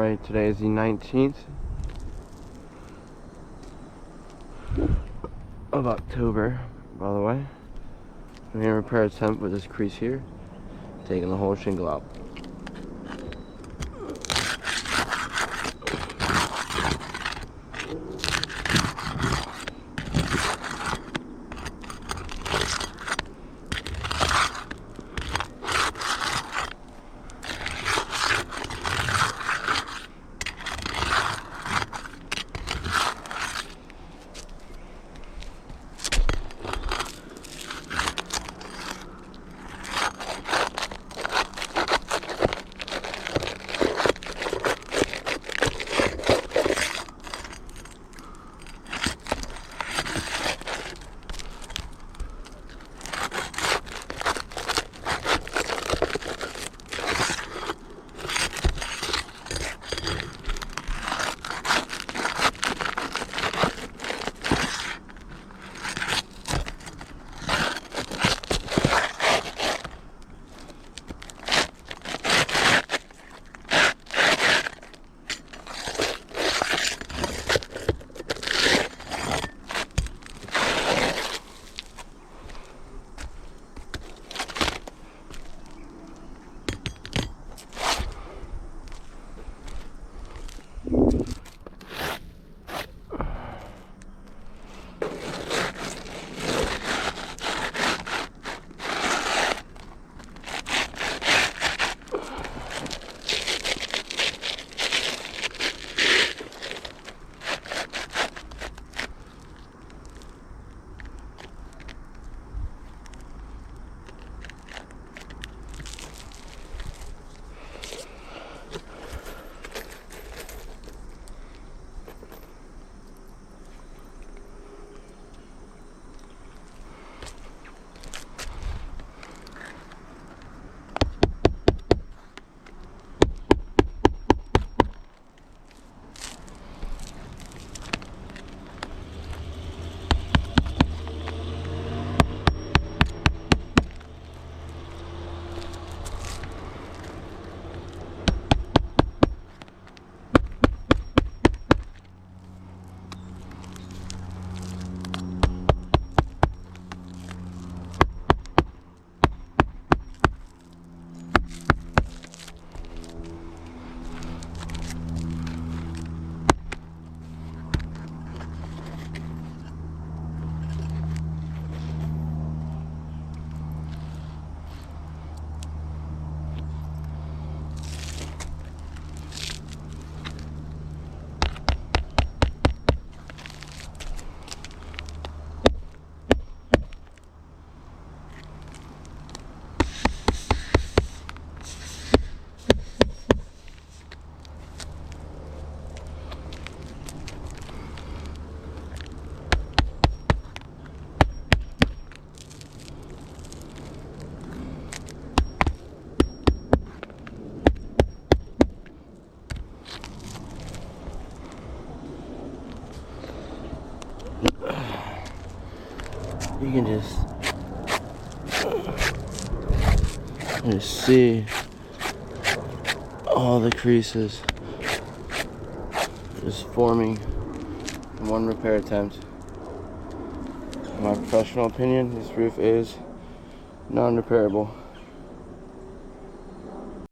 Alright, today is the 19th of October, by the way. I'm going to repair a temp with this crease here, taking the whole shingle out. You can just see all the creases just forming in one repair attempt. In my professional opinion, this roof is non-repairable.